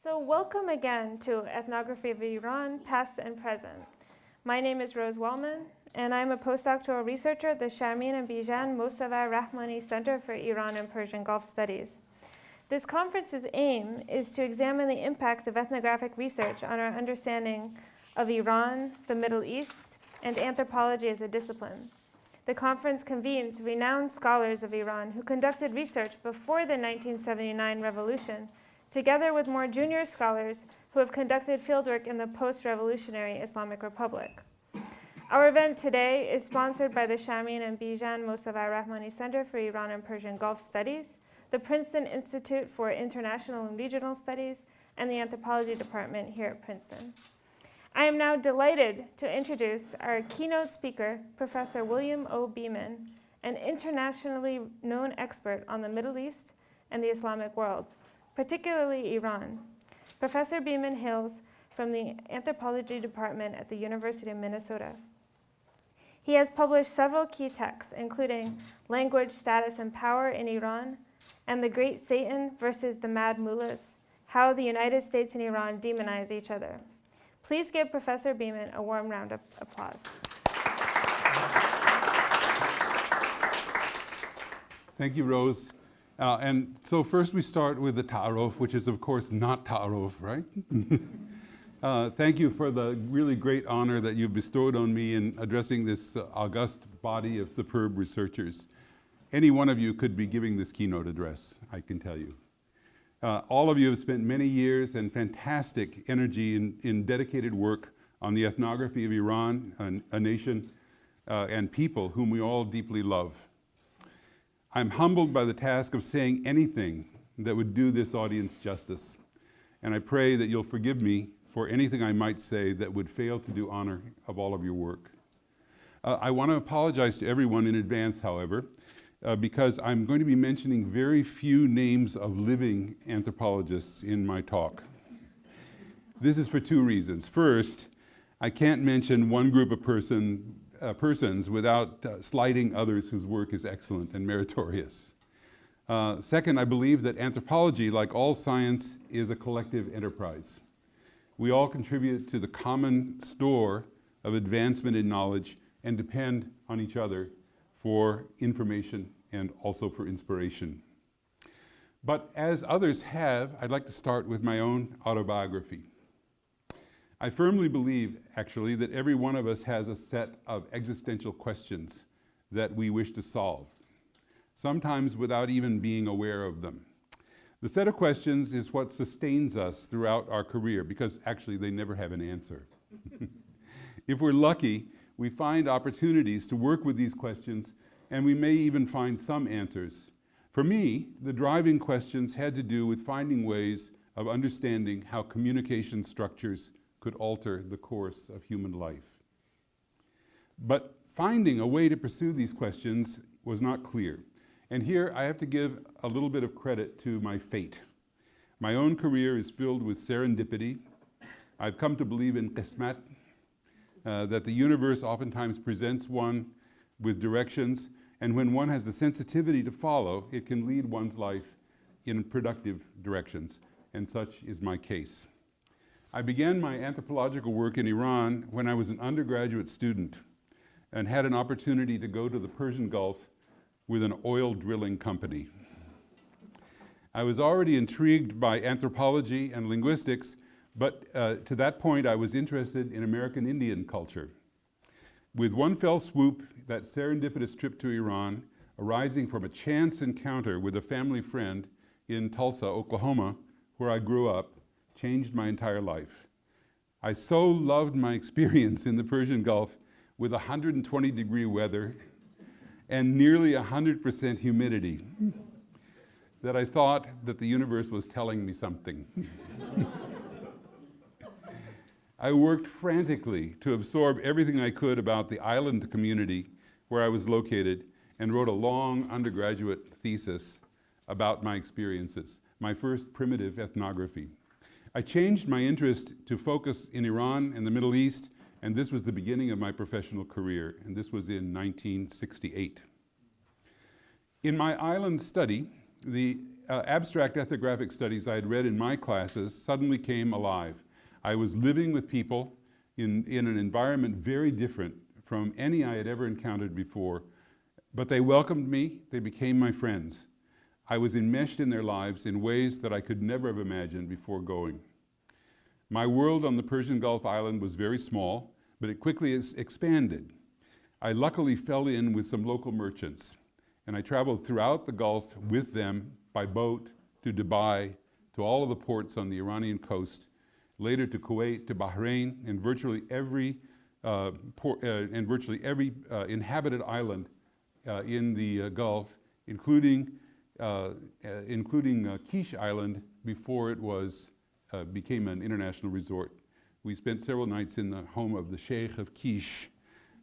So welcome again to Ethnography of Iran, Past and Present. My name is Rose Wellman, and I'm a postdoctoral researcher at the Sharmin and Bijan Mossavar-Rahmani Center for Iran and Persian Gulf Studies. This conference's aim is to examine the impact of ethnographic research on our understanding of Iran, the Middle East, and anthropology as a discipline. The conference convenes renowned scholars of Iran who conducted research before the 1979 revolution, together with more junior scholars who have conducted fieldwork in the post-revolutionary Islamic Republic. Our event today is sponsored by the Sharmin and Bijan Mossavar-Rahmani Center for Iran and Persian Gulf Studies, the Princeton Institute for International and Regional Studies, and the Anthropology Department here at Princeton. I am now delighted to introduce our keynote speaker, Professor William O. Beeman, an internationally known expert on the Middle East and the Islamic world, particularly Iran. Professor Beeman hails from the Anthropology Department at the University of Minnesota. He has published several key texts, including Language, Status, and Power in Iran, and The Great Satan versus the Mad Mullahs, How the United States and Iran Demonize Each Other. Please give Professor Beeman a warm round of applause. Thank you, Rose. And so first we start with the ta'aruf, which is of course not ta'aruf, right? Thank you for the really great honor that you've bestowed on me in addressing this august body of superb researchers. Any one of you could be giving this keynote address, I can tell you. All of you have spent many years and fantastic energy in dedicated work on the ethnography of Iran, a nation and people whom we all deeply love. I'm humbled by the task of saying anything that would do this audience justice, and I pray that you'll forgive me for anything I might say that would fail to do honor of all of your work. I want to apologize to everyone in advance, however, because I'm going to be mentioning very few names of living anthropologists in my talk. This is for two reasons. First, I can't mention one group of persons without slighting others whose work is excellent and meritorious. Second, I believe that anthropology, like all science, is a collective enterprise. We all contribute to the common store of advancement in knowledge and depend on each other for information and also for inspiration. But as others have, I'd like to start with my own autobiography. I firmly believe, actually, that every one of us has a set of existential questions that we wish to solve, sometimes without even being aware of them. The set of questions is what sustains us throughout our career, because actually they never have an answer. If we're lucky, we find opportunities to work with these questions, and we may even find some answers. For me, the driving questions had to do with finding ways of understanding how communication structures could alter the course of human life. But finding a way to pursue these questions was not clear. And here I have to give a little bit of credit to my fate. My own career is filled with serendipity. I've come to believe in qismat, that the universe oftentimes presents one with directions, and when one has the sensitivity to follow, it can lead one's life in productive directions, and such is my case. I began my anthropological work in Iran when I was an undergraduate student and had an opportunity to go to the Persian Gulf with an oil drilling company. I was already intrigued by anthropology and linguistics, but to that point I was interested in American Indian culture. With one fell swoop, that serendipitous trip to Iran, arising from a chance encounter with a family friend in Tulsa, Oklahoma, where I grew up, changed my entire life. I so loved my experience in the Persian Gulf with 120-degree weather and nearly 100% humidity that I thought that the universe was telling me something. I worked frantically to absorb everything I could about the island community where I was located and wrote a long undergraduate thesis about my experiences, my first primitive ethnography. I changed my interest to focus in Iran and the Middle East, and this was the beginning of my professional career, and this was in 1968. In my island study, the abstract ethnographic studies I had read in my classes suddenly came alive. I was living with people in an environment very different from any I had ever encountered before, but they welcomed me, they became my friends. I was enmeshed in their lives in ways that I could never have imagined before going. My world on the Persian Gulf island was very small, but it quickly expanded. I luckily fell in with some local merchants, and I traveled throughout the Gulf with them by boat to Dubai, to all of the ports on the Iranian coast, later to Kuwait, to Bahrain, and virtually every inhabited island in the Gulf, including Kish Island before it became an international resort. We spent several nights in the home of the Sheikh of Kish.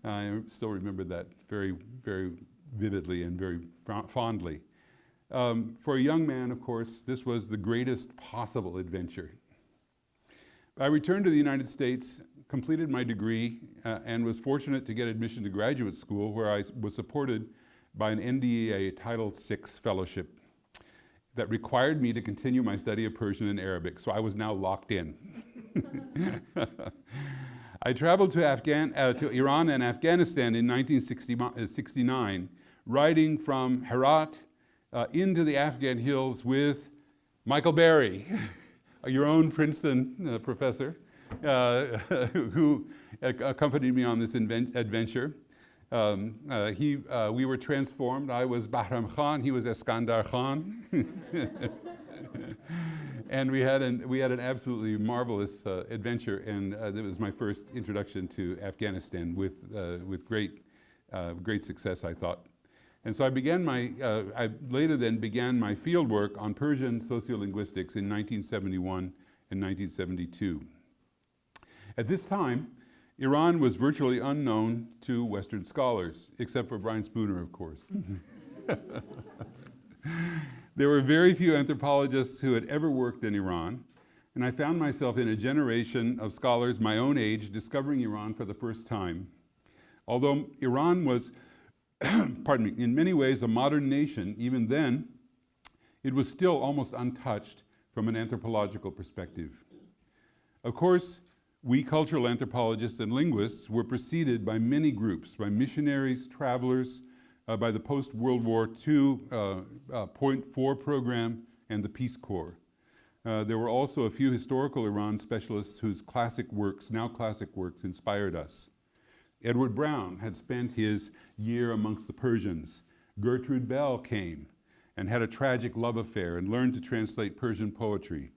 I still remember that very, very vividly and very fondly. For a young man, of course, this was the greatest possible adventure. I returned to the United States, completed my degree, and was fortunate to get admission to graduate school, where I was supported by an NDEA Title VI fellowship that required me to continue my study of Persian and Arabic, so I was now locked in. I traveled to Iran and Afghanistan in 1969, riding from Herat into the Afghan hills with Michael Berry, your own Princeton professor, who accompanied me on this adventure. We were transformed. I was Bahram Khan, he was Eskandar Khan. And we had an absolutely marvelous adventure, and it was my first introduction to Afghanistan with great success, I thought. And so I later then began my field work on Persian sociolinguistics in 1971 and 1972. At this time, Iran was virtually unknown to Western scholars, except for Brian Spooner, of course. There were very few anthropologists who had ever worked in Iran, and I found myself in a generation of scholars my own age discovering Iran for the first time. Although Iran was, pardon me, in many ways a modern nation, even then, it was still almost untouched from an anthropological perspective. Of course, we cultural anthropologists and linguists were preceded by many groups, by missionaries, travelers, by the post-World War II Point 4 program and the Peace Corps. There were also a few historical Iran specialists whose now classic works, inspired us. Edward Brown had spent his year amongst the Persians. Gertrude Bell came and had a tragic love affair and learned to translate Persian poetry.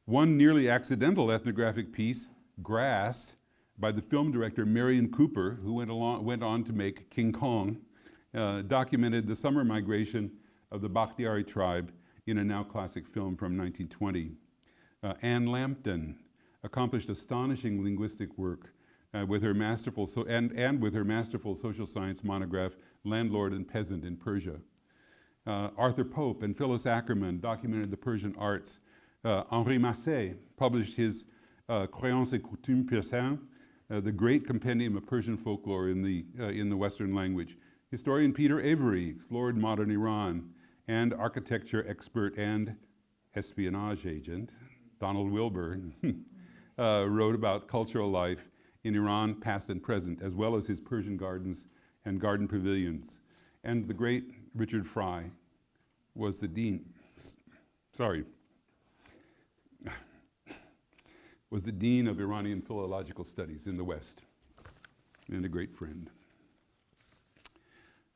One nearly accidental ethnographic piece, Grass, by the film director Marion Cooper, who went on to make King Kong, documented the summer migration of the Bakhtiari tribe in a now classic film from 1920. Anne Lambton accomplished astonishing linguistic work with her masterful with her masterful social science monograph, Landlord and Peasant in Persia. Arthur Pope and Phyllis Ackerman documented the Persian arts. Henri Massé published his Croyances et Coutumes Persanes, the great compendium of Persian folklore in the Western language. Historian Peter Avery explored modern Iran, and architecture expert and espionage agent Donald Wilbur wrote about cultural life in Iran, past and present, as well as his Persian gardens and garden pavilions. And the great Richard Fry was the dean, was the dean of Iranian philological studies in the West, and a great friend.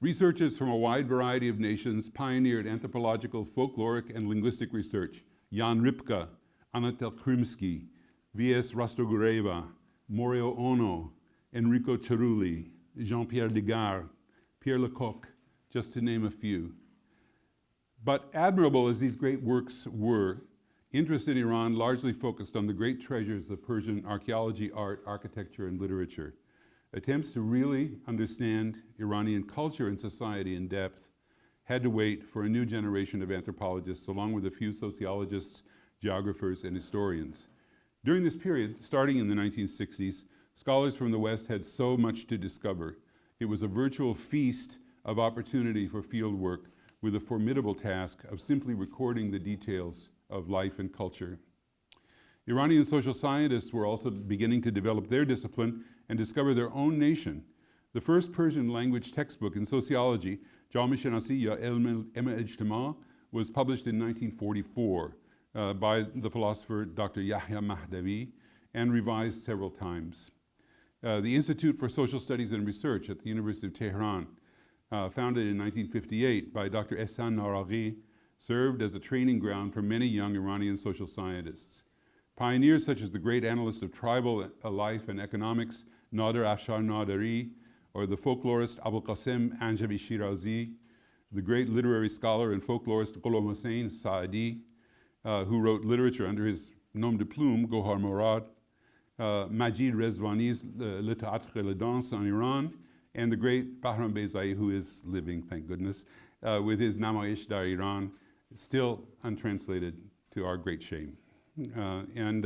Researchers from a wide variety of nations pioneered anthropological, folkloric, and linguistic research. Jan Ripka, Anatol Krymsky, V.S. Rostogureva, Morio Ono, Enrico Cerulli, Jean-Pierre Degas, Pierre Lecoq, just to name a few. But admirable as these great works were, interest in Iran largely focused on the great treasures of Persian archaeology, art, architecture, and literature. Attempts to really understand Iranian culture and society in depth had to wait for a new generation of anthropologists, along with a few sociologists, geographers, and historians. During this period, starting in the 1960s, scholars from the West had so much to discover. It was a virtual feast of opportunity for field work, with the formidable task of simply recording the details of life and culture. Iranian social scientists were also beginning to develop their discipline and discover their own nation. The first Persian language textbook in sociology, Jami Shanasi ya Ilm al-Ijtima, was published in 1944 by the philosopher Dr. Yahya Mahdavi and revised several times. The Institute for Social Studies and Research at the University of Tehran, founded in 1958 by Dr. Ehsan Naraghi, served as a training ground for many young Iranian social scientists. Pioneers such as the great analyst of tribal life and economics, Nader Afshar Nadari, or the folklorist Abul Qasim Anjabi Shirazi, the great literary scholar and folklorist Ghulam Hussein Saadi, who wrote literature under his nom de plume, Gohar Morad, Majid Rezvani's Le Théâtre et la Danse en Iran, and the great Bahram Bezai, who is living, thank goodness, with his Namayish Dar Iran, still untranslated to our great shame. And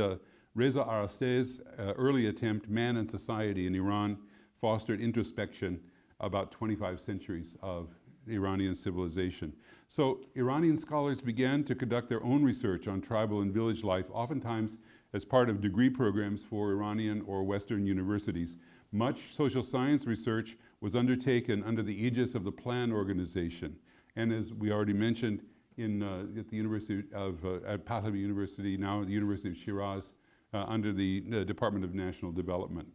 Reza Arastei's early attempt, Man and Society in Iran, fostered introspection about 25 centuries of Iranian civilization. So Iranian scholars began to conduct their own research on tribal and village life, oftentimes as part of degree programs for Iranian or Western universities. Much social science research was undertaken under the aegis of the Plan Organization. And as we already mentioned, at the University of, at Pahlavi University, now at the University of Shiraz, under the Department of National Development.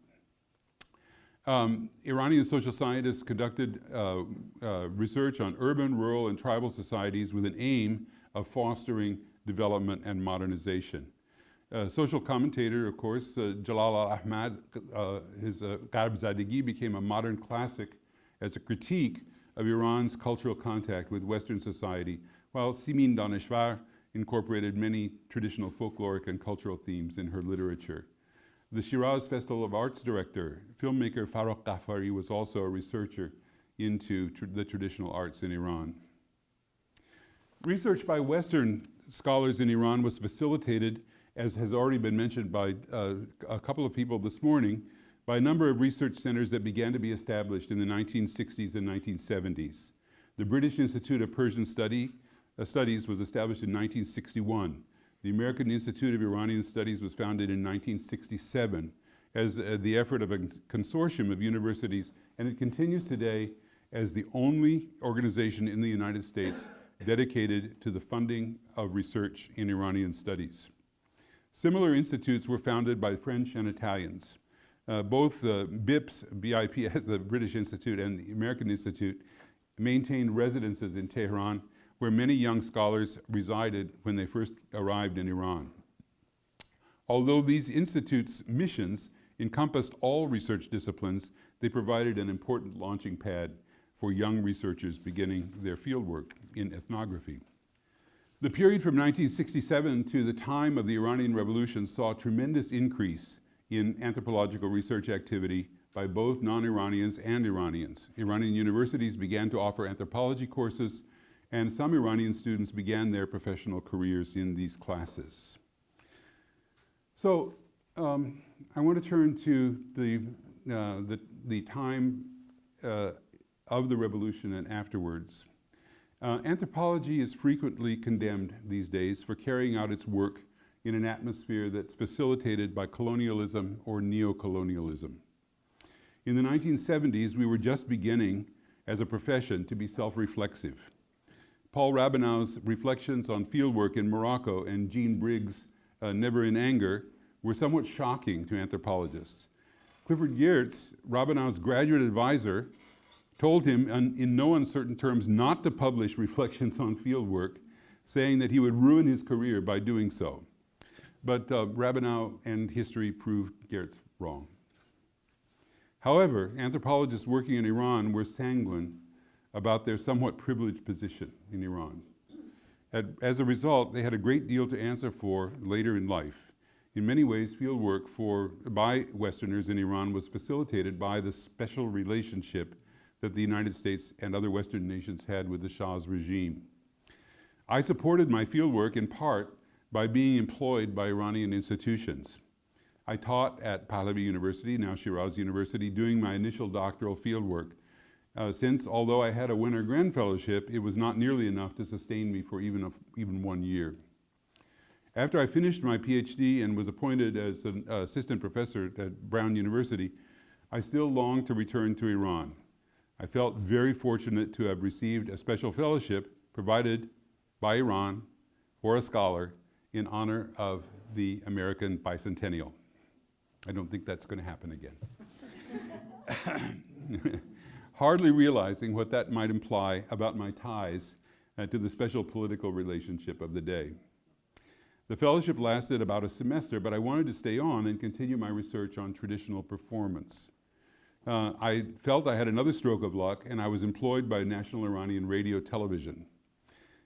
Iranian social scientists conducted research on urban, rural, and tribal societies with an aim of fostering development and modernization. Social commentator, of course, Jalal al-Ahmad, his Gharb Zadegi became a modern classic as a critique of Iran's cultural contact with Western society, while Simin Daneshvar incorporated many traditional folkloric and cultural themes in her literature. The Shiraz Festival of Arts director, filmmaker Farrokh Ghaffari, was also a researcher into the traditional arts in Iran. Research by Western scholars in Iran was facilitated, as has already been mentioned by a couple of people this morning, by a number of research centers that began to be established in the 1960s and 1970s. The British Institute of Persian Studies was established in 1961. The American Institute of Iranian Studies was founded in 1967 as the effort of a consortium of universities, and it continues today as the only organization in the United States dedicated to the funding of research in Iranian studies. Similar institutes were founded by French and Italians. Both BIPS, BIPS, the British Institute, and the American Institute maintained residences in Tehran, where many young scholars resided when they first arrived in Iran. Although these institutes' missions encompassed all research disciplines, they provided an important launching pad for young researchers beginning their fieldwork in ethnography. The period from 1967 to the time of the Iranian Revolution saw a tremendous increase in anthropological research activity by both non-Iranians and Iranians. Iranian universities began to offer anthropology courses, and some Iranian students began their professional careers in these classes. So I want to turn to the time of the revolution and afterwards. Anthropology is frequently condemned these days for carrying out its work in an atmosphere that's facilitated by colonialism or neo-colonialism. In the 1970s, we were just beginning as a profession to be self-reflexive. Paul Rabinow's reflections on fieldwork in Morocco and Jean Briggs' Never in Anger were somewhat shocking to anthropologists. Clifford Geertz, Rabinow's graduate advisor, told him in no uncertain terms not to publish reflections on fieldwork, saying that he would ruin his career by doing so. But Rabinow and history proved Geertz wrong. However, anthropologists working in Iran were sanguine about their somewhat privileged position in Iran. As a result, they had a great deal to answer for later in life. In many ways, fieldwork by Westerners in Iran was facilitated by the special relationship that the United States and other Western nations had with the Shah's regime. I supported my fieldwork in part by being employed by Iranian institutions. I taught at Pahlavi University, now Shiraz University, doing my initial doctoral fieldwork since, although I had a Winter-Grand Fellowship, it was not nearly enough to sustain me for even 1 year. After I finished my PhD and was appointed as an assistant professor at Brown University, I still longed to return to Iran. I felt very fortunate to have received a special fellowship provided by Iran for a scholar in honor of the American bicentennial. I don't think that's going to happen again. Hardly realizing what that might imply about my ties to the special political relationship of the day. The fellowship lasted about a semester, but I wanted to stay on and continue my research on traditional performance. I felt I had another stroke of luck, and I was employed by National Iranian Radio Television,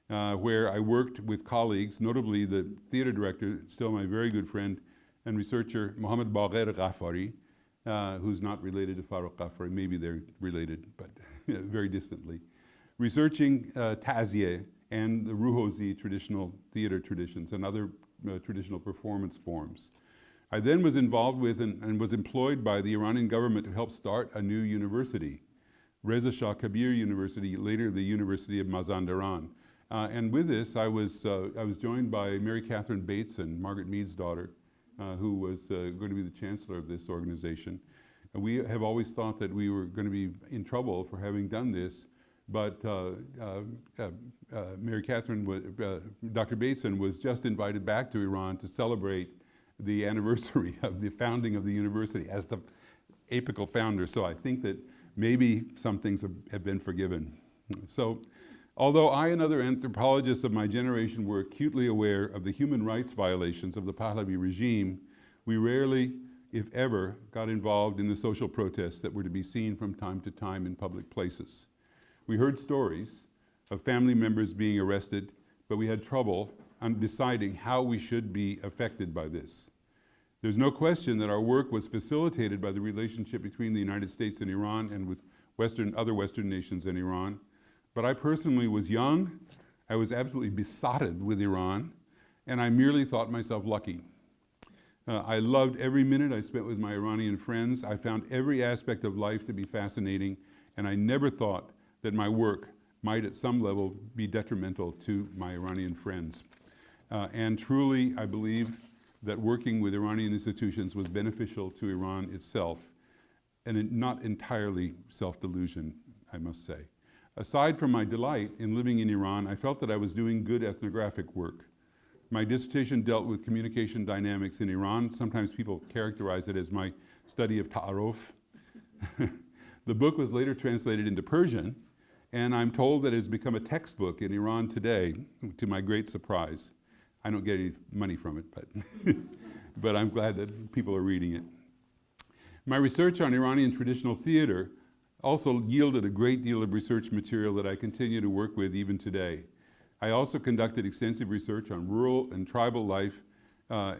where I worked with colleagues, notably the theater director, still my very good friend and researcher, Mohammad Bagher Ghaffari, who's not related to Farrokh Ghaffari. Maybe they're related, but very distantly. Researching Tazieh and the Ruhozi traditional theater traditions and other traditional performance forms. I then was involved with and was employed by the Iranian government to help start a new university, Reza Shah Kabir University, later the University of Mazandaran. And with this, I was joined by Mary Catherine Bateson, Margaret Mead's daughter, who was going to be the chancellor of this organization. And we have always thought that we were going to be in trouble for having done this, but Mary Catherine, Dr. Bateson was just invited back to Iran to celebrate the anniversary of the founding of the university as the apical founder. So I think that maybe some things have been forgiven. So although I and other anthropologists of my generation were acutely aware of the human rights violations of the Pahlavi regime, we rarely, if ever, got involved in the social protests that were to be seen from time to time in public places. We heard stories of family members being arrested, but we had trouble on deciding how we should be affected by this. There's no question that our work was facilitated by the relationship between the United States and Iran and with other Western nations and Iran. But I personally was young, I was absolutely besotted with Iran, and I merely thought myself lucky. I loved every minute I spent with my Iranian friends. I found every aspect of life to be fascinating, and I never thought that my work might at some level be detrimental to my Iranian friends. And truly, I believe that working with Iranian institutions was beneficial to Iran itself, and not entirely self-delusion, I must say. Aside from my delight in living in Iran, I felt that I was doing good ethnographic work. My dissertation dealt with communication dynamics in Iran. Sometimes people characterize it as my study of ta'aruf. The book was later translated into Persian, and I'm told that it has become a textbook in Iran today, to my great surprise. I don't get any money from it, but I'm glad that people are reading it. My research on Iranian traditional theater also yielded a great deal of research material that I continue to work with even today. I also conducted extensive research on rural and tribal life,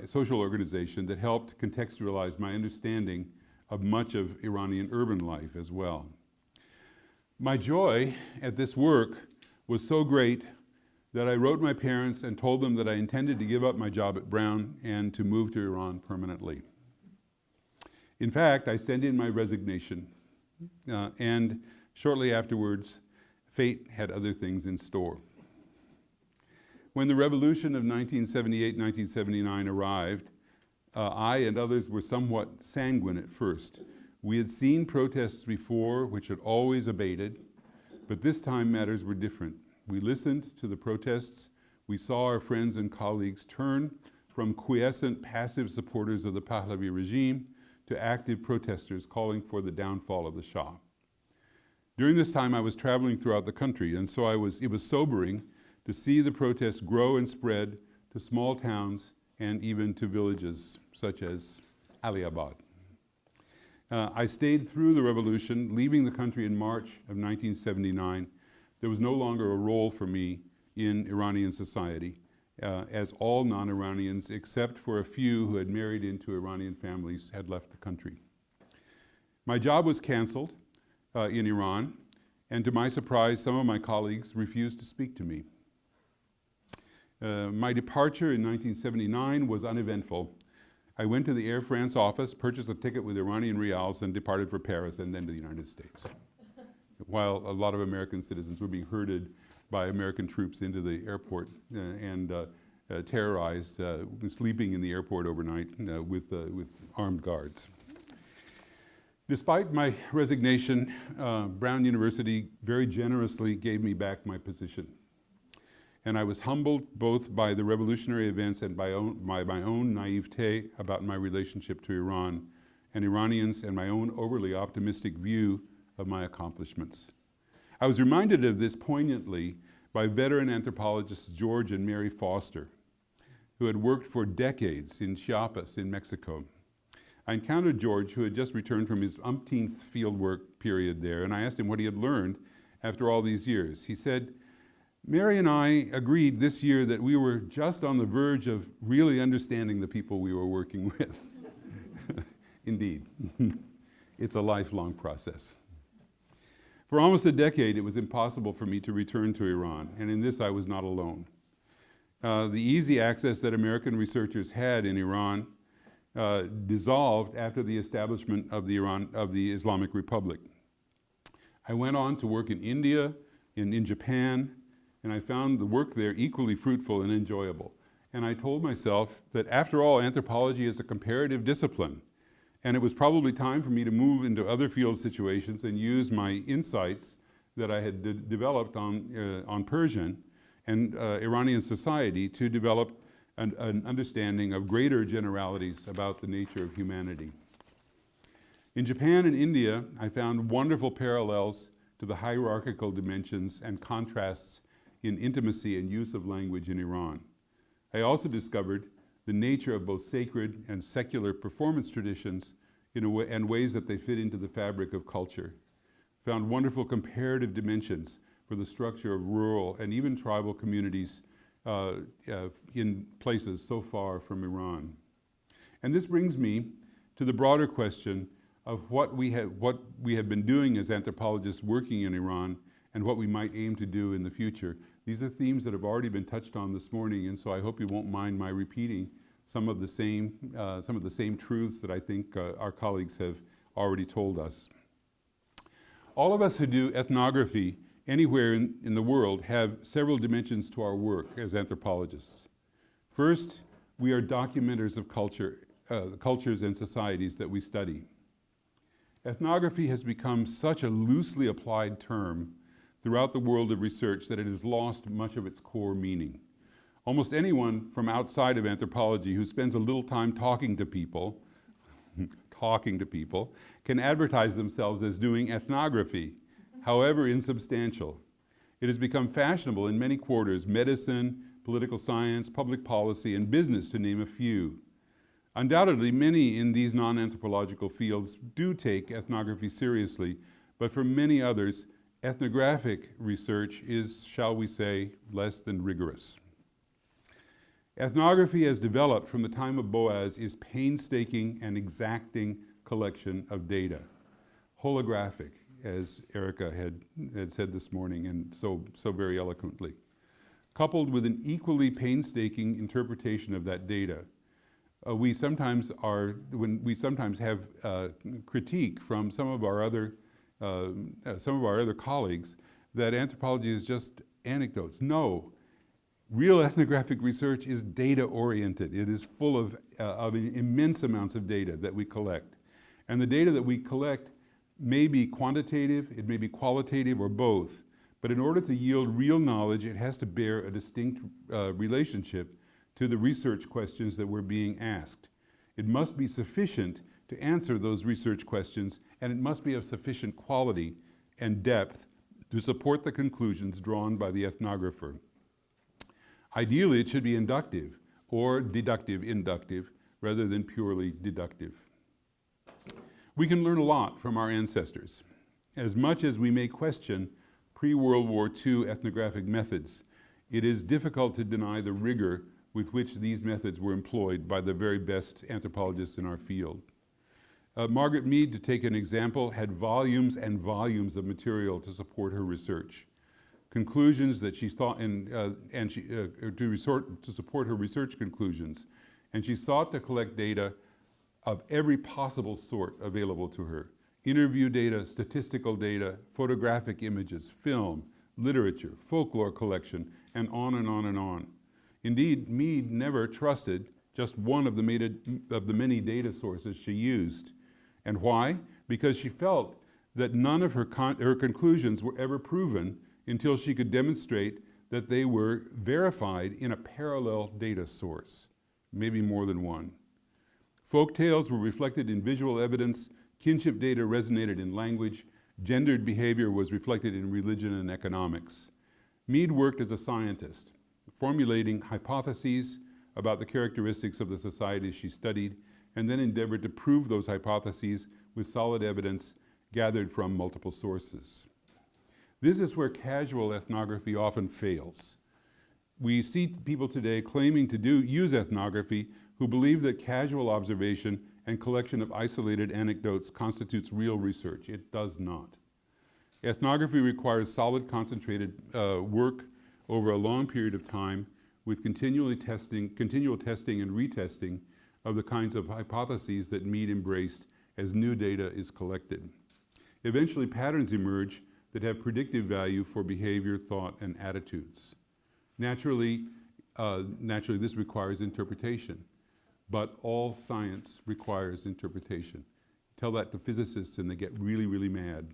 social organization that helped contextualize my understanding of much of Iranian urban life as well. My joy at this work was so great that I wrote my parents and told them that I intended to give up my job at Brown and to move to Iran permanently. In fact, I sent in my resignation, and shortly afterwards, fate had other things in store. When the revolution of 1978-1979 arrived, I and others were somewhat sanguine at first. We had seen protests before which had always abated, but this time matters were different. We listened to the protests. We saw our friends and colleagues turn from quiescent, passive supporters of the Pahlavi regime to active protesters calling for the downfall of the Shah. During this time, I was traveling throughout the country, and so it was sobering to see the protests grow and spread to small towns and even to villages such as Aliabad. I stayed through the revolution, leaving the country in March of 1979. There was no longer a role for me in Iranian society, as all non-Iranians, except for a few who had married into Iranian families, had left the country. My job was canceled in Iran, and to my surprise, some of my colleagues refused to speak to me. My departure in 1979 was uneventful. I went to the Air France office, purchased a ticket with Iranian rials, and departed for Paris and then to the United States. while a lot of American citizens were being herded by American troops into the airport and terrorized, sleeping in the airport overnight with armed guards. Despite my resignation, Brown University very generously gave me back my position. And I was humbled both by the revolutionary events and by my own naivete about my relationship to Iran and Iranians, and my own overly optimistic view of my accomplishments. I was reminded of this poignantly by veteran anthropologists George and Mary Foster, who had worked for decades in Chiapas in Mexico. I encountered George, who had just returned from his umpteenth fieldwork period there, and I asked him what he had learned after all these years. He said, "Mary and I agreed this year that we were just on the verge of really understanding the people we were working with." Indeed, it's a lifelong process. For almost a decade, it was impossible for me to return to Iran, and in this I was not alone. The easy access that American researchers had in Iran dissolved after the establishment of the Islamic Republic. I went on to work in India, in Japan, and I found the work there equally fruitful and enjoyable. And I told myself that after all, anthropology is a comparative discipline, and it was probably time for me to move into other field situations and use my insights that I had developed on Persian and Iranian society to develop an understanding of greater generalities about the nature of humanity. In Japan and India, I found wonderful parallels to the hierarchical dimensions and contrasts in intimacy and use of language in Iran. I also discovered the nature of both sacred and secular performance traditions and ways that they fit into the fabric of culture. Found wonderful comparative dimensions for the structure of rural and even tribal communities in places so far from Iran. And this brings me to the broader question of what we have been doing as anthropologists working in Iran and what we might aim to do in the future. These are themes that have already been touched on this morning, and so I hope you won't mind my repeating some of the same truths that I think our colleagues have already told us. All of us who do ethnography anywhere in the world have several dimensions to our work as anthropologists. First, we are documenters of cultures and societies that we study. Ethnography has become such a loosely applied term throughout the world of research that it has lost much of its core meaning. Almost anyone from outside of anthropology who spends a little time talking to people can advertise themselves as doing ethnography, however insubstantial. It has become fashionable in many quarters: medicine, political science, public policy, and business, to name a few. Undoubtedly, many in these non-anthropological fields do take ethnography seriously, but for many others, ethnographic research is, shall we say, less than rigorous. Ethnography, as developed from the time of Boaz, is painstaking and exacting collection of data. Holographic, as Erica had said this morning, and so very eloquently. Coupled with an equally painstaking interpretation of that data. We sometimes have critique from some of our other colleagues that anthropology is just anecdotes. No, real ethnographic research is data-oriented. It is full of immense amounts of data that we collect. And the data that we collect may be quantitative, it may be qualitative, or both. But in order to yield real knowledge, it has to bear a distinct relationship to the research questions that we're being asked. It must be sufficient to answer those research questions, and it must be of sufficient quality and depth to support the conclusions drawn by the ethnographer. Ideally, it should be inductive or deductive-inductive rather than purely deductive. We can learn a lot from our ancestors. As much as we may question pre-World War II ethnographic methods, it is difficult to deny the rigor with which these methods were employed by the very best anthropologists in our field. Margaret Mead, to take an example, had volumes and volumes of material to support her research. Conclusions that she thought, to support her research conclusions, and she sought to collect data of every possible sort available to her, interview data, statistical data, photographic images, film, literature, folklore collection, and on and on and on. Indeed, Mead never trusted just one of the many data sources she used. And why? Because she felt that none of her conclusions were ever proven until she could demonstrate that they were verified in a parallel data source, maybe more than one. Folk tales were reflected in visual evidence, kinship data resonated in language, gendered behavior was reflected in religion and economics. Mead worked as a scientist, formulating hypotheses about the characteristics of the societies she studied, and then endeavored to prove those hypotheses with solid evidence gathered from multiple sources. This is where casual ethnography often fails. We see people today claiming to use ethnography who believe that casual observation and collection of isolated anecdotes constitutes real research. It does not. Ethnography requires solid, concentrated work over a long period of time with continual testing and retesting of the kinds of hypotheses that Mead embraced as new data is collected. Eventually, patterns emerge that have predictive value for behavior, thought, and attitudes. Naturally, this requires interpretation, but all science requires interpretation. Tell that to physicists and they get really, really mad.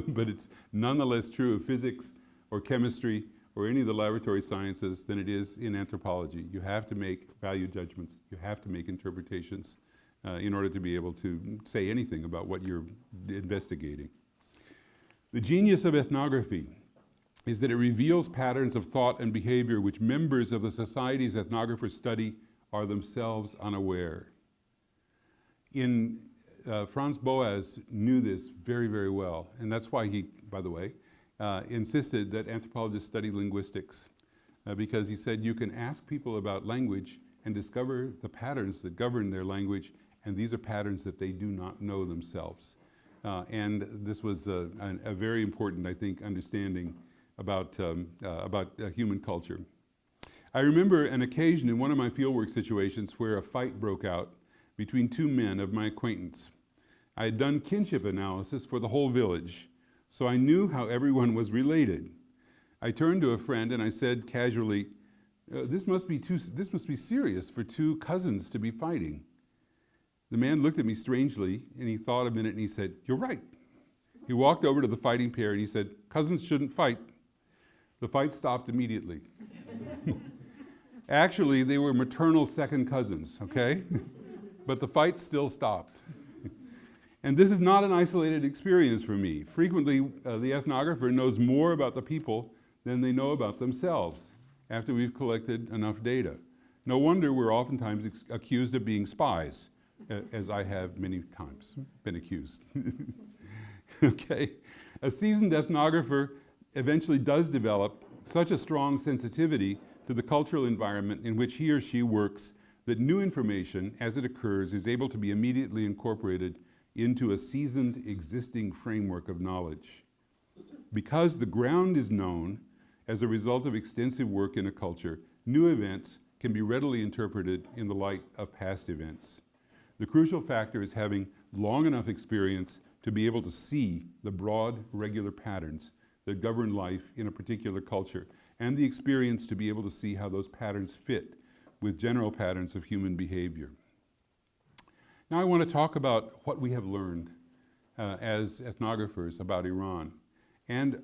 But it's nonetheless true of physics or chemistry or any of the laboratory sciences than it is in anthropology. You have to make value judgments. You have to make interpretations in order to be able to say anything about what you're investigating. The genius of ethnography is that it reveals patterns of thought and behavior which members of the societies ethnographers study are themselves unaware. Franz Boas knew this very, very well, and that's why he, by the way, insisted that anthropologists study linguistics, because he said you can ask people about language and discover the patterns that govern their language, and these are patterns that they do not know themselves. And this was a very important, I think, understanding about human culture. I remember an occasion in one of my fieldwork situations where a fight broke out between two men of my acquaintance. I had done kinship analysis for the whole village, so I knew how everyone was related. I turned to a friend and I said casually, this must be serious for two cousins to be fighting. The man looked at me strangely and he thought a minute and he said, "You're right." He walked over to the fighting pair and he said, "Cousins shouldn't fight." The fight stopped immediately. Actually, they were maternal second cousins, okay? But the fight still stopped. And this is not an isolated experience for me. Frequently, the ethnographer knows more about the people than they know about themselves after we've collected enough data. No wonder we're oftentimes accused of being spies, as I have many times been accused. Okay? A seasoned ethnographer eventually does develop such a strong sensitivity to the cultural environment in which he or she works that new information, as it occurs, is able to be immediately incorporated into a seasoned existing framework of knowledge. Because the ground is known as a result of extensive work in a culture, new events can be readily interpreted in the light of past events. The crucial factor is having long enough experience to be able to see the broad, regular patterns that govern life in a particular culture, and the experience to be able to see how those patterns fit with general patterns of human behavior. Now I want to talk about what we have learned as ethnographers about Iran, and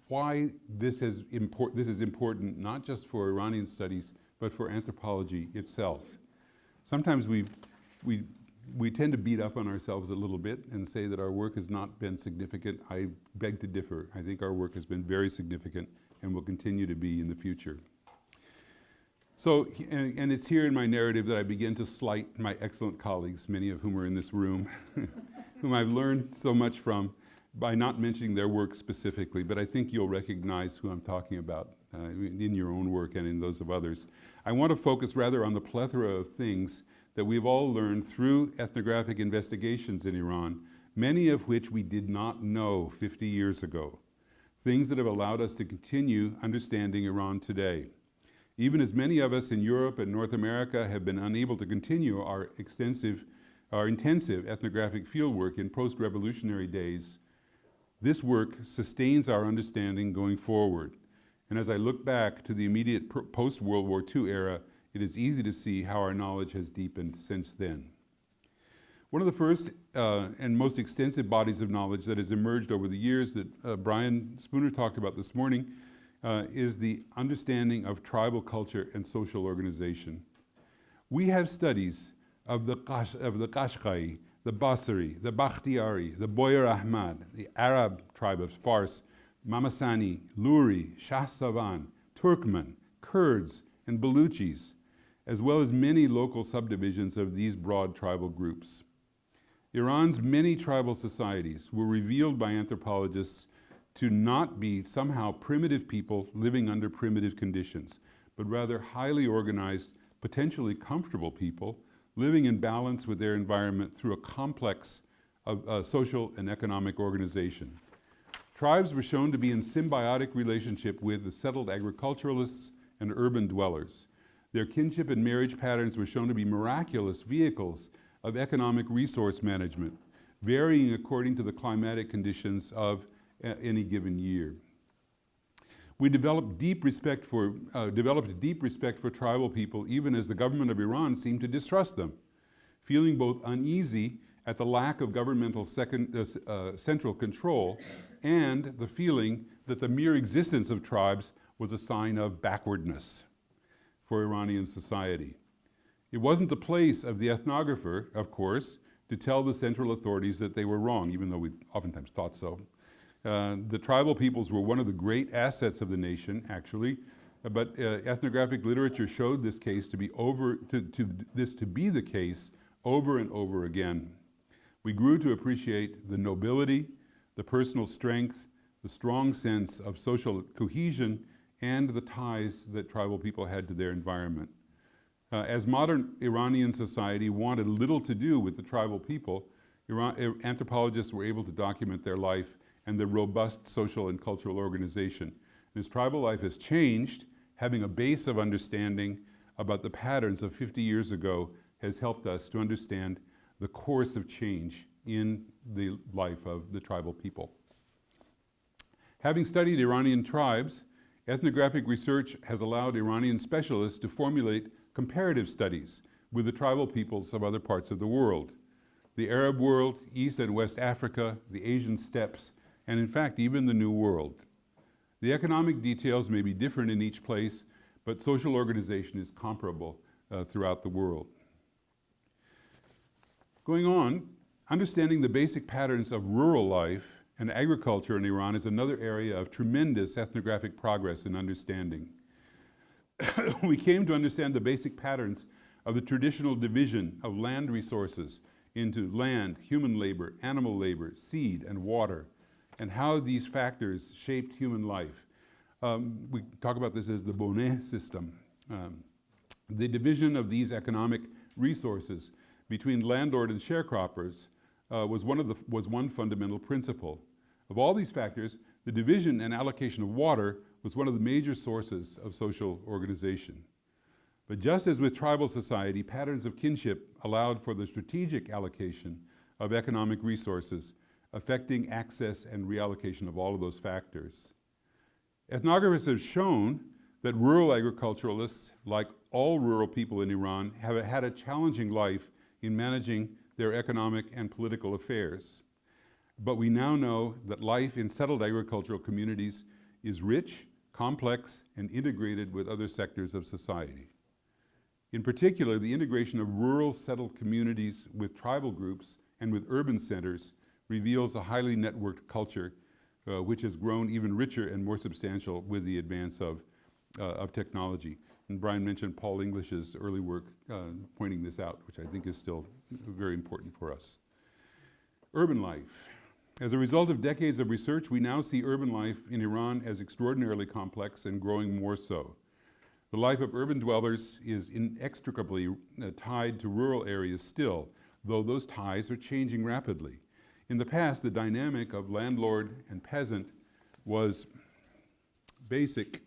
why this is important not just for Iranian studies, but for anthropology itself. Sometimes we tend to beat up on ourselves a little bit and say that our work has not been significant. I beg to differ. I think our work has been very significant and will continue to be in the future. So, and it's here in my narrative that I begin to slight my excellent colleagues, many of whom are in this room, whom I've learned so much from by not mentioning their work specifically, but I think you'll recognize who I'm talking about in your own work and in those of others. I want to focus rather on the plethora of things that we've all learned through ethnographic investigations in Iran, many of which we did not know 50 years ago. Things that have allowed us to continue understanding Iran today. Even as many of us in Europe and North America have been unable to continue our extensive our intensive ethnographic fieldwork in post-revolutionary days, this work sustains our understanding going forward. And as I look back to the immediate post-World War II era, it is easy to see how our knowledge has deepened since then. One of the first and most extensive bodies of knowledge that has emerged over the years that Brian Spooner talked about this morning is the understanding of tribal culture and social organization. We have studies of the Qashqai, the Basri, the Bakhtiari, the Boyer Ahmad, the Arab tribe of Fars, Mamasani, Luri, Shah Savan, Turkmen, Kurds, and Baluchis, as well as many local subdivisions of these broad tribal groups. Iran's many tribal societies were revealed by anthropologists to not be somehow primitive people living under primitive conditions, but rather highly organized, potentially comfortable people living in balance with their environment through a complex of social and economic organization. Tribes were shown to be in symbiotic relationship with the settled agriculturalists and urban dwellers. Their kinship and marriage patterns were shown to be miraculous vehicles of economic resource management, varying according to the climatic conditions of any given year. We developed deep respect for tribal people even as the government of Iran seemed to distrust them, feeling both uneasy at the lack of governmental central control and the feeling that the mere existence of tribes was a sign of backwardness for Iranian society. It wasn't the place of the ethnographer, of course, to tell the central authorities that they were wrong, even though we oftentimes thought so. The tribal peoples were one of the great assets of the nation, actually, but ethnographic literature showed this case to be the case over and over again. We grew to appreciate the nobility, the personal strength, the strong sense of social cohesion, and the ties that tribal people had to their environment. As modern Iranian society wanted little to do with the tribal people, anthropologists were able to document their life and their robust social and cultural organization. And as tribal life has changed, having a base of understanding about the patterns of 50 years ago has helped us to understand the course of change in the life of the tribal people. Having studied Iranian tribes, ethnographic research has allowed Iranian specialists to formulate comparative studies with the tribal peoples of other parts of the world. The Arab world, East and West Africa, the Asian steppes, and in fact, even the New World. The economic details may be different in each place, but social organization is comparable throughout the world. Going on, understanding the basic patterns of rural life and agriculture in Iran is another area of tremendous ethnographic progress and understanding. We came to understand the basic patterns of the traditional division of land resources into land, human labor, animal labor, seed, and water, and how these factors shaped human life. We talk about this as the Bonnet system. The division of these economic resources between landlord and sharecroppers was one fundamental principle. Of all these factors, the division and allocation of water was one of the major sources of social organization. But just as with tribal society, patterns of kinship allowed for the strategic allocation of economic resources, affecting access and reallocation of all of those factors. Ethnographers have shown that rural agriculturalists, like all rural people in Iran, have had a challenging life in managing their economic and political affairs. But we now know that life in settled agricultural communities is rich, complex, and integrated with other sectors of society. In particular, the integration of rural settled communities with tribal groups and with urban centers reveals a highly networked culture which has grown even richer and more substantial with the advance of technology. And Brian mentioned Paul English's early work pointing this out, which I think is still very important for us. Urban life. As a result of decades of research, we now see urban life in Iran as extraordinarily complex and growing more so. The life of urban dwellers is inextricably tied to rural areas still, though those ties are changing rapidly. In the past, the dynamic of landlord and peasant was basic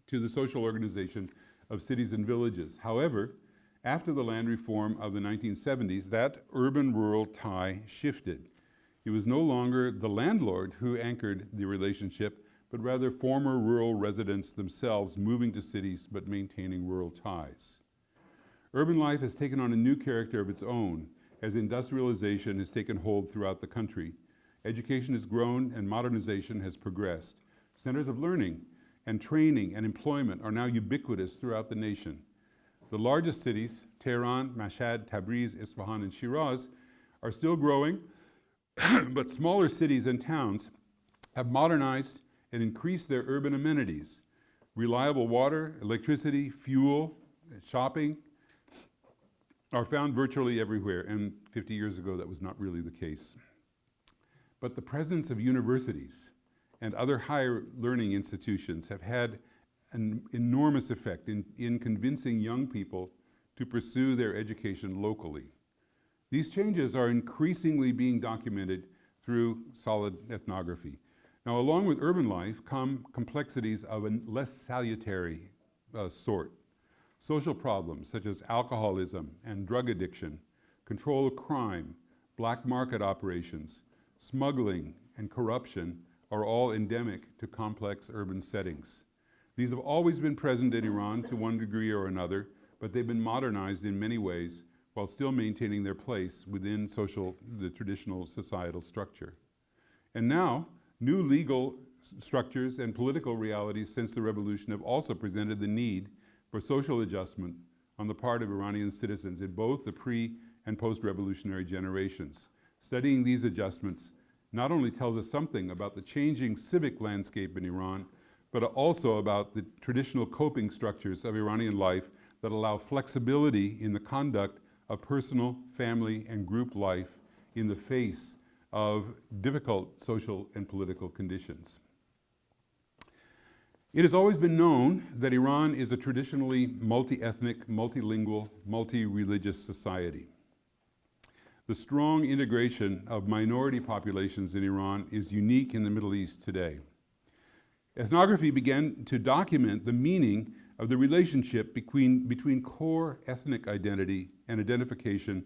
to the social organization of cities and villages. However, After the land reform of the 1970s, that urban-rural tie shifted. It was no longer the landlord who anchored the relationship, but rather former rural residents themselves moving to cities but maintaining rural ties. Urban life has taken on a new character of its own as industrialization has taken hold throughout the country. Education has grown and modernization has progressed. Centers of learning and training and employment are now ubiquitous throughout the nation. The largest cities, Tehran, Mashhad, Tabriz, Isfahan, and Shiraz, are still growing, but smaller cities and towns have modernized and increased their urban amenities. Reliable water, electricity, fuel, shopping are found virtually everywhere, and 50 years ago that was not really the case. But the presence of universities and other higher learning institutions have had an enormous effect in convincing young people to pursue their education locally. These changes are increasingly being documented through solid ethnography. Now, along with urban life come complexities of a less salutary sort. Social problems such as alcoholism and drug addiction, control of crime, black market operations, smuggling, and corruption are all endemic to complex urban settings. These have always been present in Iran to one degree or another, but they've been modernized in many ways while still maintaining their place within the traditional societal structure. And now, new legal structures and political realities since the revolution have also presented the need for social adjustment on the part of Iranian citizens in both the pre- and post-revolutionary generations. Studying these adjustments not only tells us something about the changing civic landscape in Iran, but also about the traditional coping structures of Iranian life that allow flexibility in the conduct of personal, family, and group life in the face of difficult social and political conditions. It has always been known that Iran is a traditionally multi-ethnic, multilingual, multi-religious society. The strong integration of minority populations in Iran is unique in the Middle East today. Ethnography began to document the meaning of the relationship between core ethnic identity and identification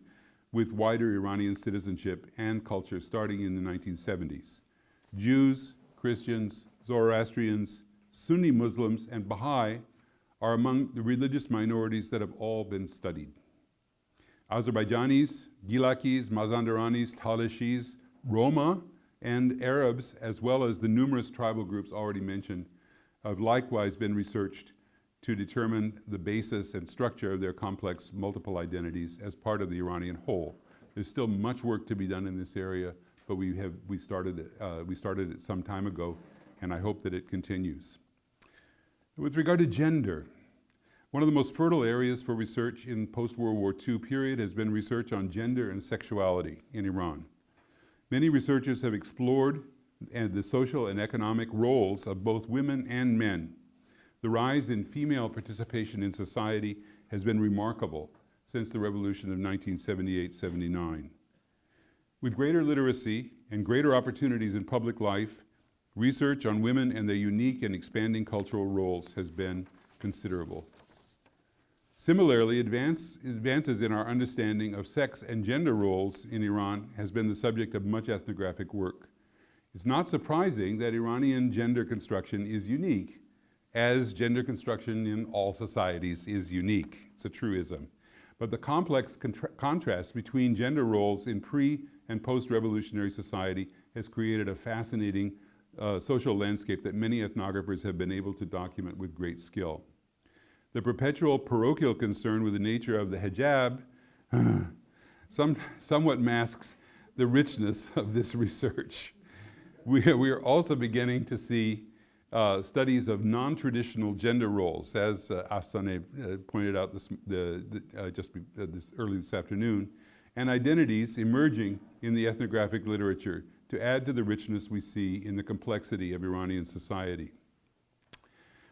with wider Iranian citizenship and culture starting in the 1970s. Jews, Christians, Zoroastrians, Sunni Muslims, and Baha'i are among the religious minorities that have all been studied. Azerbaijanis, Gilakis, Mazandaranis, Talishis, Roma, and Arabs, as well as the numerous tribal groups already mentioned, have likewise been researched to determine the basis and structure of their complex multiple identities as part of the Iranian whole. There's still much work to be done in this area, but we started it some time ago, and I hope that it continues. With regard to gender, one of the most fertile areas for research in post-World War II period has been research on gender and sexuality in Iran. Many researchers have explored the social and economic roles of both women and men. The rise in female participation in society has been remarkable since the revolution of 1978-79. With greater literacy and greater opportunities in public life, research on women and their unique and expanding cultural roles has been considerable. Similarly, advances in our understanding of sex and gender roles in Iran has been the subject of much ethnographic work. It's not surprising that Iranian gender construction is unique, as gender construction in all societies is unique. It's a truism. But the complex contrast between gender roles in pre- and post-revolutionary society has created a fascinating social landscape that many ethnographers have been able to document with great skill. The perpetual parochial concern with the nature of the hijab somewhat masks the richness of this research. We are also beginning to see studies of non-traditional gender roles, as Afsaneh pointed out early this afternoon, and identities emerging in the ethnographic literature to add to the richness we see in the complexity of Iranian society.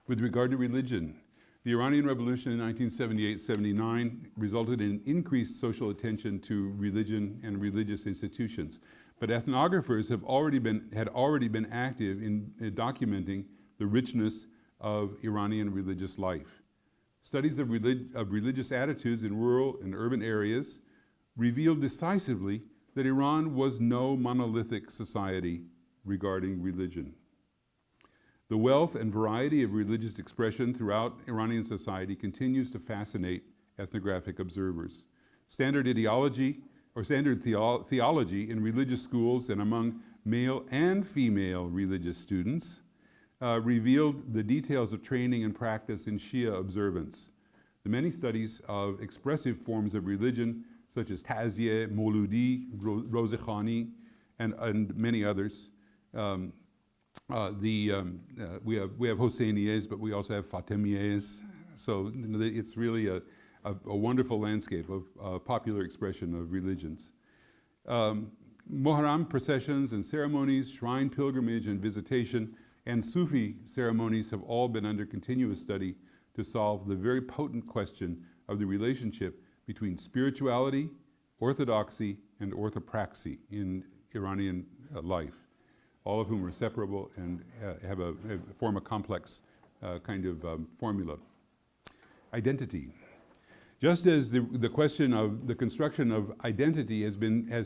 With regard to religion, the Iranian Revolution in 1978-79 resulted in increased social attention to religion and religious institutions. But ethnographers had already been active in documenting the richness of Iranian religious life. Studies of religious attitudes in rural and urban areas revealed decisively that Iran was no monolithic society regarding religion. The wealth and variety of religious expression throughout Iranian society continues to fascinate ethnographic observers. Standard ideology or standard theology in religious schools and among male and female religious students revealed the details of training and practice in Shia observance. The many studies of expressive forms of religion, such as Taziyeh, Mauludi, Rozekhani, and many others. We have Hosseiniers, but we also have Fatimiyes. So it's really a wonderful landscape of popular expression of religions. Muharram processions and ceremonies, shrine pilgrimage and visitation, and Sufi ceremonies have all been under continuous study to solve the very potent question of the relationship between spirituality, orthodoxy, and orthopraxy in Iranian life, all of whom are separable and form a complex kind of formula. Identity. Just as the question of the construction of identity has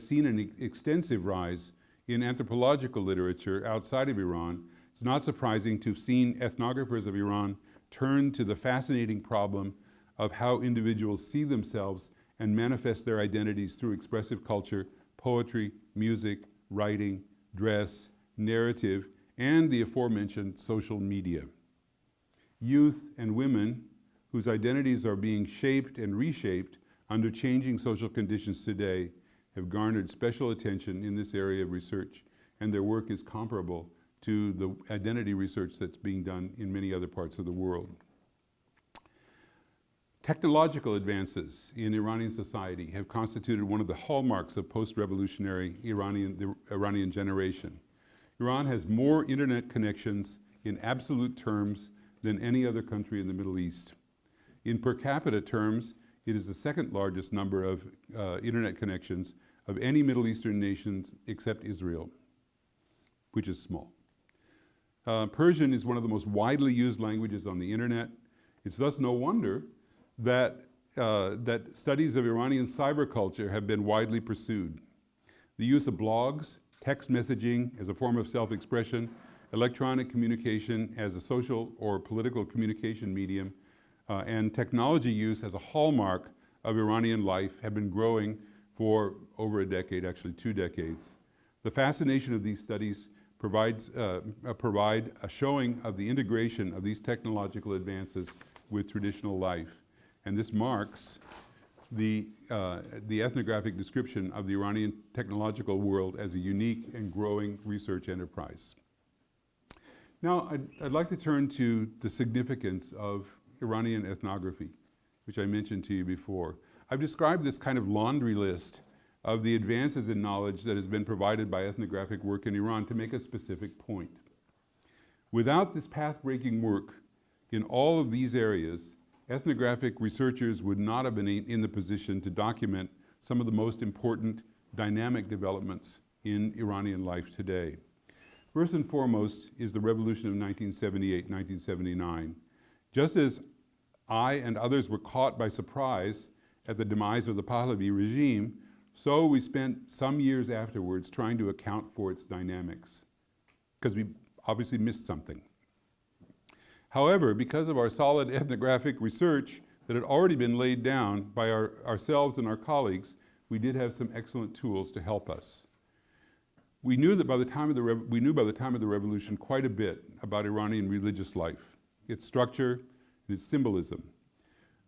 seen an extensive rise in anthropological literature outside of Iran, it's not surprising to have seen ethnographers of Iran turn to the fascinating problem of how individuals see themselves and manifest their identities through expressive culture, poetry, music, writing, dress, narrative, and the aforementioned social media. Youth and women whose identities are being shaped and reshaped under changing social conditions today have garnered special attention in this area of research, and their work is comparable to the identity research that's being done in many other parts of the world. Technological advances in Iranian society have constituted one of the hallmarks of post-revolutionary the Iranian generation. Iran has more internet connections in absolute terms than any other country in the Middle East. In per capita terms, it is the second largest number of internet connections of any Middle Eastern nations except Israel, which is small. Persian is one of the most widely used languages on the internet. It's thus no wonder that studies of Iranian cyberculture have been widely pursued. The use of blogs, text messaging as a form of self-expression, electronic communication as a social or political communication medium, and technology use as a hallmark of Iranian life have been growing for over a decade, actually 2 decades. The fascination of these studies provide a showing of the integration of these technological advances with traditional life. And this marks the ethnographic description of the Iranian technological world as a unique and growing research enterprise. Now, I'd like to turn to the significance of Iranian ethnography, which I mentioned to you before. I've described this kind of laundry list of the advances in knowledge that has been provided by ethnographic work in Iran to make a specific point. Without this path-breaking work in all of these areas, ethnographic researchers would not have been in the position to document some of the most important dynamic developments in Iranian life today. First and foremost is the revolution of 1978-1979. Just as I and others were caught by surprise at the demise of the Pahlavi regime, so we spent some years afterwards trying to account for its dynamics, because we obviously missed something. However, because of our solid ethnographic research that had already been laid down by ourselves and our colleagues, we did have some excellent tools to help us. We knew by the time of the revolution quite a bit about Iranian religious life, its structure, and its symbolism.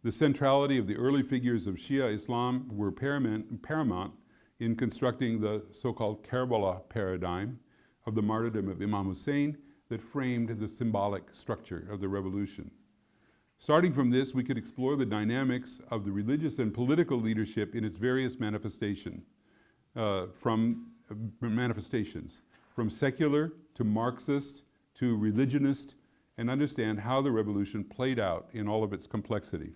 The centrality of the early figures of Shia Islam were paramount in constructing the so-called Karbala paradigm of the martyrdom of Imam Hussein that framed the symbolic structure of the revolution. Starting from this, we could explore the dynamics of the religious and political leadership in its various manifestations, from secular to Marxist to religionist, and understand how the revolution played out in all of its complexity.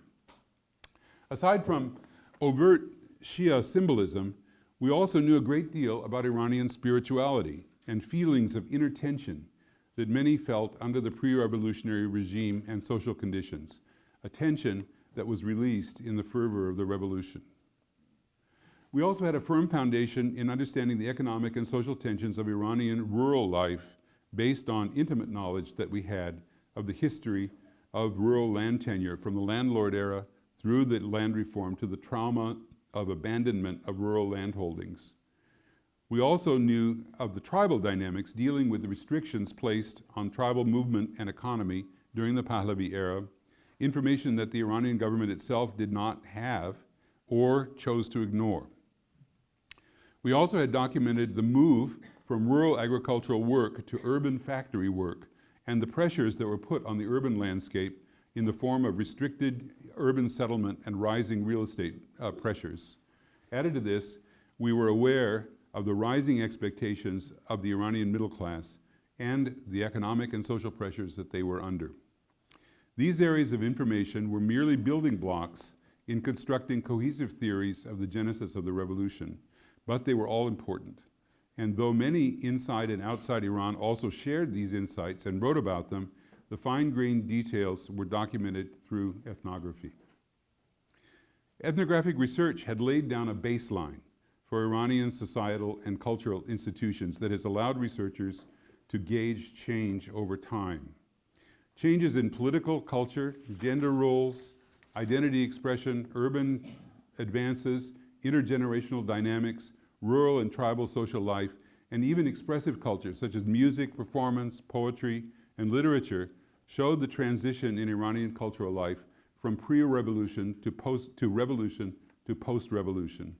Aside from overt Shia symbolism, we also knew a great deal about Iranian spirituality and feelings of inner tension that many felt under the pre-revolutionary regime and social conditions. a tension that was released in the fervor of the revolution. We also had a firm foundation in understanding the economic and social tensions of Iranian rural life based on intimate knowledge that we had of the history of rural land tenure from the landlord era through the land reform to the trauma of abandonment of rural land holdings. We also knew of the tribal dynamics dealing with the restrictions placed on tribal movement and economy during the Pahlavi era, information that the Iranian government itself did not have or chose to ignore. We also had documented the move from rural agricultural work to urban factory work and the pressures that were put on the urban landscape in the form of restricted urban settlement and rising real estate pressures. Added to this, we were aware of the rising expectations of the Iranian middle class and the economic and social pressures that they were under. These areas of information were merely building blocks in constructing cohesive theories of the genesis of the revolution, but they were all important. And though many inside and outside Iran also shared these insights and wrote about them, the fine-grained details were documented through ethnography. Ethnographic research had laid down a baseline for Iranian societal and cultural institutions that has allowed researchers to gauge change over time. Changes in political culture, gender roles, identity expression, urban advances, intergenerational dynamics, rural and tribal social life, and even expressive cultures such as music, performance, poetry, and literature showed the transition in Iranian cultural life from pre-revolution to revolution to post-revolution.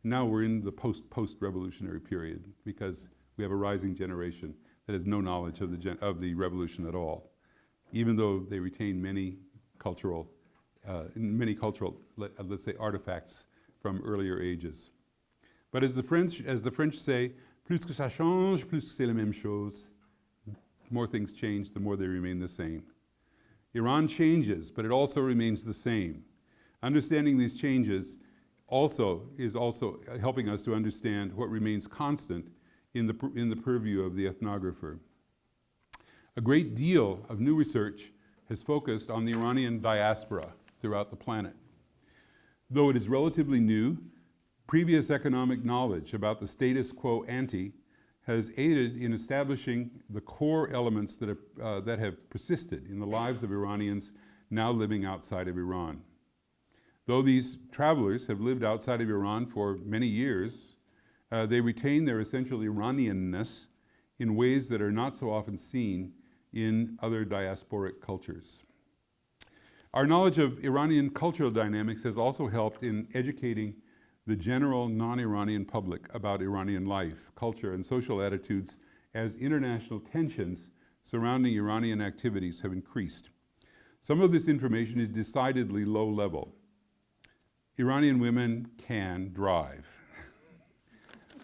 Now we're in the post-revolutionary period because we have a rising generation that has no knowledge of the revolution at all, even though they retain many cultural, let's say, artifacts from earlier ages. But as the French say, plus que ça change, plus que c'est la même chose. The more things change, the more they remain the same. Iran changes, but it also remains the same. Understanding these changes is also helping us to understand what remains constant in the purview of the ethnographer. A great deal of new research has focused on the Iranian diaspora throughout the planet. Though it is relatively new, previous economic knowledge about the status quo ante has aided in establishing the core elements that have persisted in the lives of Iranians now living outside of Iran. Though these travelers have lived outside of Iran for many years, they retain their essential Iranianness in ways that are not so often seen in other diasporic cultures. Our knowledge of Iranian cultural dynamics has also helped in educating the general non-Iranian public about Iranian life, culture, and social attitudes as international tensions surrounding Iranian activities have increased. Some of this information is decidedly low level. Iranian women can drive,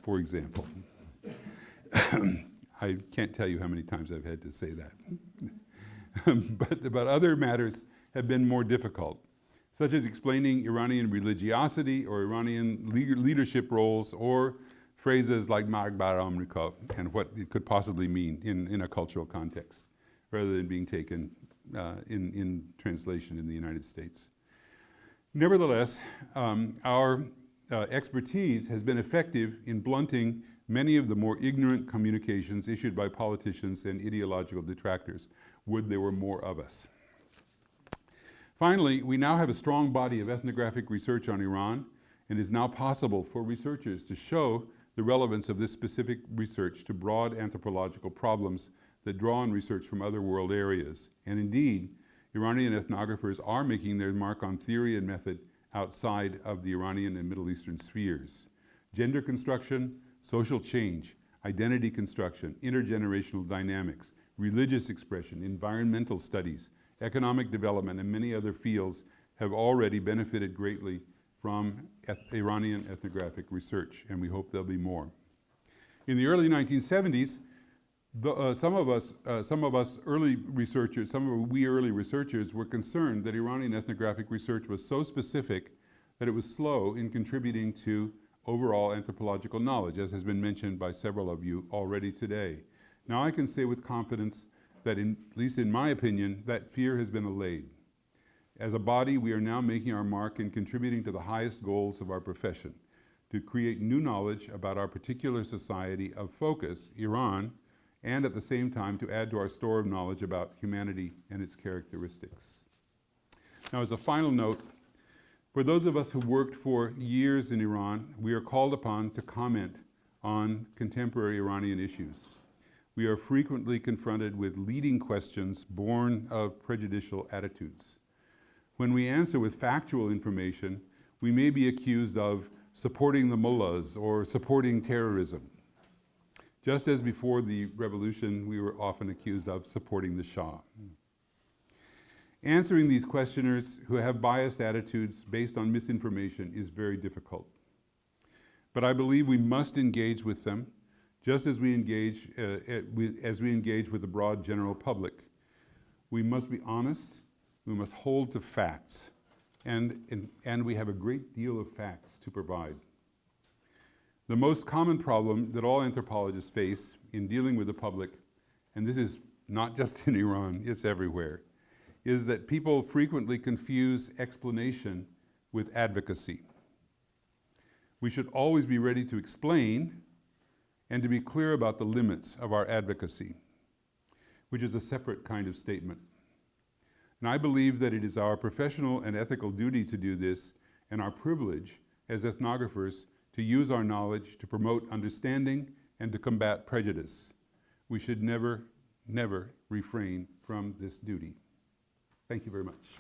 for example. I can't tell you how many times I've had to say that. but other matters have been more difficult, such as explaining Iranian religiosity or Iranian leadership roles or phrases like Marg bar Amrika and what it could possibly mean in a cultural context, rather than being taken in translation in the United States. Nevertheless, our expertise has been effective in blunting many of the more ignorant communications issued by politicians and ideological detractors. Would there were more of us. Finally, we now have a strong body of ethnographic research on Iran, and it is now possible for researchers to show the relevance of this specific research to broad anthropological problems that draw on research from other world areas. And indeed, Iranian ethnographers are making their mark on theory and method outside of the Iranian and Middle Eastern spheres. Gender construction, social change, identity construction, intergenerational dynamics, religious expression, environmental studies, economic development, and many other fields have already benefited greatly from Iranian ethnographic research, and we hope there'll be more. In the early 1970s, some of us early researchers were concerned that Iranian ethnographic research was so specific that it was slow in contributing to overall anthropological knowledge, as has been mentioned by several of you already today. Now I can say with confidence that, at least in my opinion, that fear has been allayed. As a body, we are now making our mark and contributing to the highest goals of our profession, to create new knowledge about our particular society of focus, Iran, and at the same time to add to our store of knowledge about humanity and its characteristics. Now, as a final note, for those of us who worked for years in Iran, we are called upon to comment on contemporary Iranian issues. We are frequently confronted with leading questions born of prejudicial attitudes. When we answer with factual information, we may be accused of supporting the mullahs or supporting terrorism. Just as before the revolution, we were often accused of supporting the Shah. Answering these questioners who have biased attitudes based on misinformation is very difficult. But I believe we must engage with them just as we engage with the broad general public. We must be honest, we must hold to facts, and we have a great deal of facts to provide. The most common problem that all anthropologists face in dealing with the public, and this is not just in Iran, it's everywhere, is that people frequently confuse explanation with advocacy. We should always be ready to explain and to be clear about the limits of our advocacy, which is a separate kind of statement. And I believe that it is our professional and ethical duty to do this, and our privilege as ethnographers to use our knowledge to promote understanding and to combat prejudice. We should never, never refrain from this duty. Thank you very much.